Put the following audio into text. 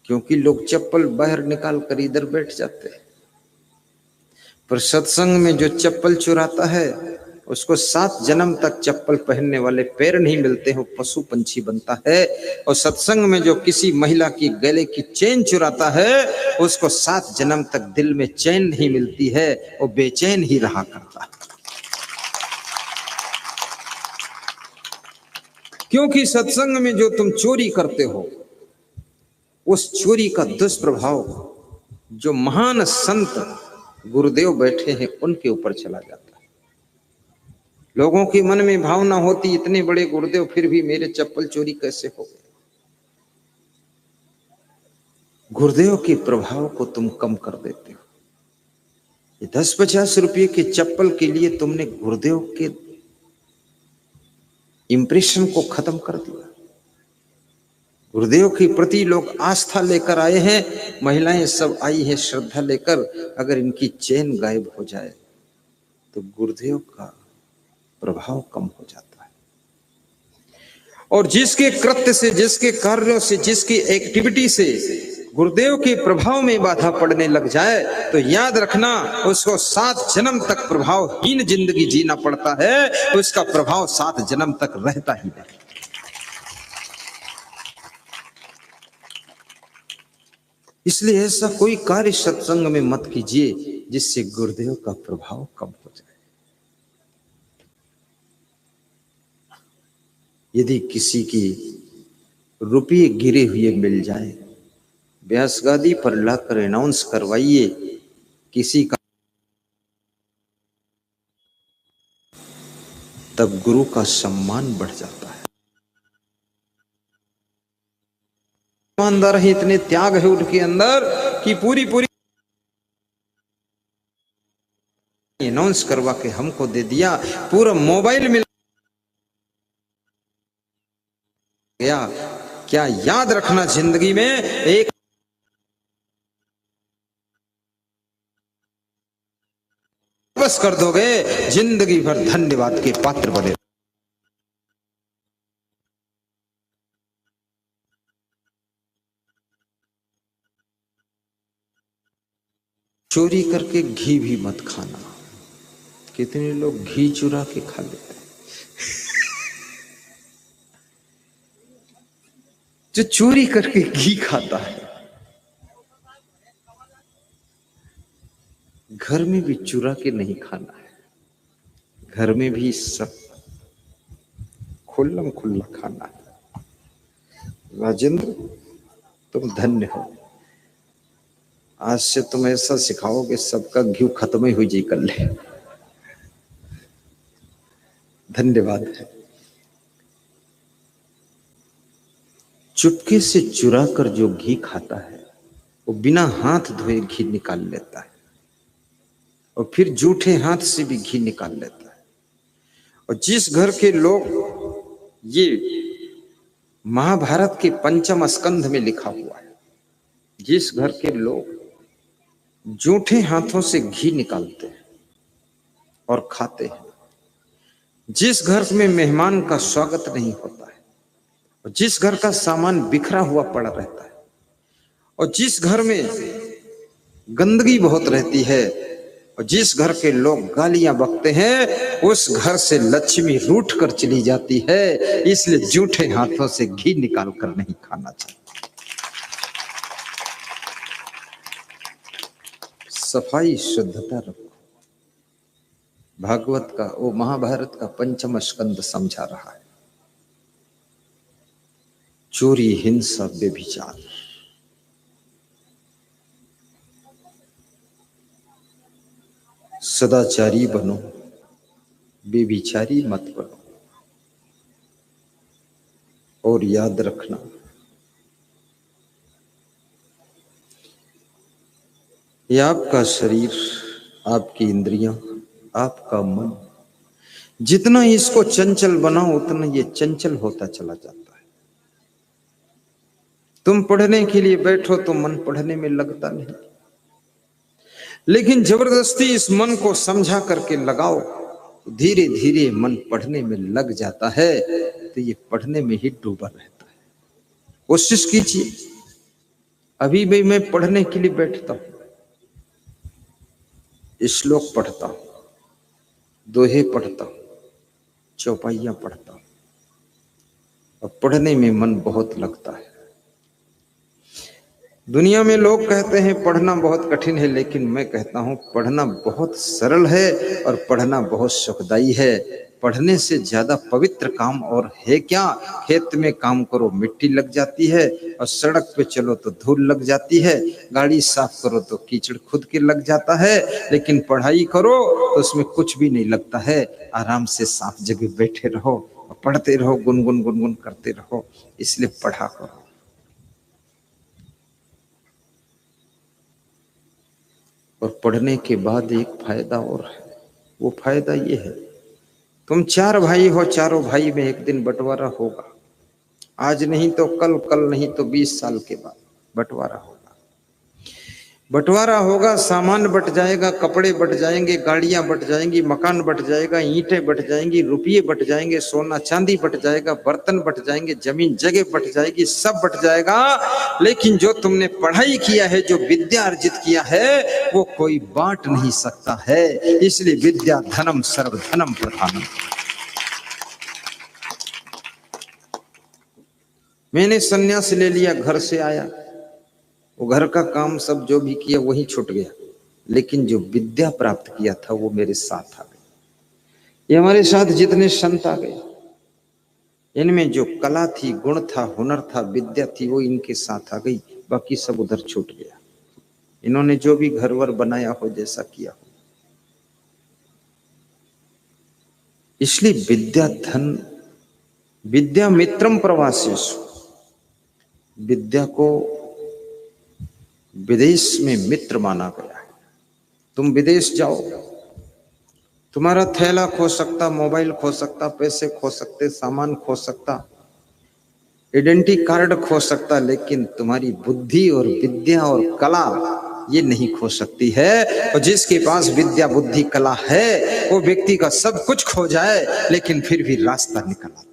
क्योंकि लोग चप्पल बाहर निकाल कर इधर बैठ जाते हैं। पर सत्संग में जो चप्पल चुराता है उसको 7 जन्म तक चप्पल पहनने वाले पैर नहीं मिलते, वो पशु पंछी बनता है। और सत्संग में जो किसी महिला की गले की चेन चुराता है उसको 7 जन्म तक दिल में चैन नहीं मिलती है, वो बेचैन ही रहा करता है। क्योंकि सत्संग में जो तुम चोरी करते हो उस चोरी का दुष्प्रभाव जो महान संत गुरुदेव बैठे हैं उनके ऊपर चला जाता है। लोगों के मन में भावना होती, इतने बड़े गुरुदेव फिर भी मेरे चप्पल चोरी कैसे हो गए। गुरुदेव के प्रभाव को तुम कम कर देते हो। ये 10-50 रुपये के चप्पल के लिए तुमने गुरुदेव के इंप्रेशन को खत्म कर दिया। गुरुदेव के प्रति लोग आस्था लेकर आए हैं, महिलाएं सब आई हैं श्रद्धा लेकर, अगर इनकी चैन गायब हो जाए तो गुरुदेव का प्रभाव कम हो जाता है। और जिसके कृत्य से, जिसके कार्यों से, जिसकी एक्टिविटी से गुरुदेव के प्रभाव में बाधा पड़ने लग जाए तो याद रखना उसको 7 जन्म तक प्रभावहीन जिंदगी जीना पड़ता है, उसका प्रभाव 7 जन्म तक रहता ही नहीं। इसलिए ऐसा कोई कार्य सत्संग में मत कीजिए जिससे गुरुदेव का प्रभाव कम हो जाए। यदि किसी की रुपये गिरे हुए मिल जाए, व्यास गादी पर लाकर अनाउंस करवाइए किसी का, तब गुरु का सम्मान बढ़ जाता है। ईमानदार है, इतने त्याग है उनके अंदर कि पूरी अनाउंस करवा के हमको दे दिया, पूरा मोबाइल मिल गया। क्या याद रखना, जिंदगी में एक बस कर दोगे, जिंदगी भर धन्यवाद के पात्र बने। चोरी करके घी भी मत खाना। कितने लोग घी चुरा के खा लेते हैं। जो चोरी करके घी खाता है, घर में भी चुरा के नहीं खाना है, घर में भी सब खुल्लम खुल्ला खाना है। राजेंद्र तुम धन्य हो, आज से तुम ऐसा सिखाओगे सबका घी खत्म ही हो जाए कर ले। धन्यवाद है। चुपके से चुरा कर जो घी खाता है वो बिना हाथ धोए घी निकाल लेता है, और फिर जूठे हाथ से भी घी निकाल लेता है। और जिस घर के लोग, ये महाभारत के 5वें स्कंध में लिखा हुआ है, जिस घर के लोग जूठे हाथों से घी निकालते हैं और खाते हैं, जिस घर में मेहमान का स्वागत नहीं होता है, और जिस घर का सामान बिखरा हुआ पड़ा रहता है, और जिस घर में गंदगी बहुत रहती है, और जिस घर के लोग गालियां बकते हैं, उस घर से लक्ष्मी रूठ कर चली जाती है। इसलिए जूठे हाथों से घी निकाल कर नहीं खाना चाहिए। सफाई शुद्धता रखो। भागवत का, वो महाभारत का 5वां स्कंद समझा रहा है। चोरी, हिंसा, व्यभिचार, सदाचारी बनो, व्यभिचारी मत बनो। और याद रखना, ये आपका शरीर, आपकी इंद्रियां, आपका मन, जितना इसको चंचल बनाओ उतना ये चंचल होता चला जाता है। तुम पढ़ने के लिए बैठो तो मन पढ़ने में लगता नहीं, लेकिन जबरदस्ती इस मन को समझा करके लगाओ, धीरे धीरे मन पढ़ने में लग जाता है, तो ये पढ़ने में ही डूबा रहता है। कोशिश कीजिए अभी भी मैं पढ़ने के लिए बैठता हूं, श्लोक पढ़ता हूं, दोहे पढ़ता हूं, चौपाइयां पढ़ता हूं, और पढ़ने में मन बहुत लगता है। दुनिया में लोग कहते हैं पढ़ना बहुत कठिन है, लेकिन मैं कहता हूं पढ़ना बहुत सरल है और पढ़ना बहुत सुखदाई है। पढ़ने से ज्यादा पवित्र काम और है क्या? खेत में काम करो मिट्टी लग जाती है, और सड़क पे चलो तो धूल लग जाती है, गाड़ी साफ करो तो कीचड़ खुद के लग जाता है, लेकिन पढ़ाई करो तो उसमें कुछ भी नहीं लगता है। आराम से साफ जगह बैठे रहो और पढ़ते रहो, गुनगुन गुनगुन करते रहो। इसलिए पढ़ा करो। और पढ़ने के बाद एक फायदा और है, वो फायदा ये है, तुम 4 भाई हो, चारों भाई में एक दिन बंटवारा होगा। आज नहीं तो कल, कल नहीं तो 20 साल के बाद बंटवारा होगा। बंटवारा होगा, सामान बट जाएगा, कपड़े बट जाएंगे, गाड़ियां बट जाएंगी, मकान बट जाएगा, ईंटें बट जाएंगी, रुपये बट जाएंगे, सोना चांदी बट जाएगा, बर्तन बट जाएंगे, जमीन जगह बट जाएगी, सब बट जाएगा। लेकिन जो तुमने पढ़ाई किया है, जो विद्या अर्जित किया है, वो कोई बांट नहीं सकता है। इसलिए विद्या धनम सर्वधनम प्रधानम। मैंने संन्यास ले लिया, घर से आया, वो घर का काम सब जो भी किया वही छूट गया, लेकिन जो विद्या प्राप्त किया था वो मेरे साथ आ गई। ये हमारे साथ जितने संत आ गए, इनमें जो कला थी, गुण था, हुनर था, विद्या थी, वो इनके साथ आ गई, बाकी सब उधर छूट गया। इन्होंने जो भी घर वर बनाया हो, जैसा किया हो। इसलिए विद्या धन, विद्या मित्रम प्रवासेषु, विद्या को विदेश में मित्र माना गया है। तुम विदेश जाओ, तुम्हारा थैला खो सकता, मोबाइल खो सकता, पैसे खो सकते, सामान खो सकता, आइडेंटिटी कार्ड खो सकता, लेकिन तुम्हारी बुद्धि और विद्या और कला ये नहीं खो सकती है। और जिसके पास विद्या बुद्धि कला है, वो व्यक्ति का सब कुछ खो जाए लेकिन फिर भी रास्ता निकल आता है।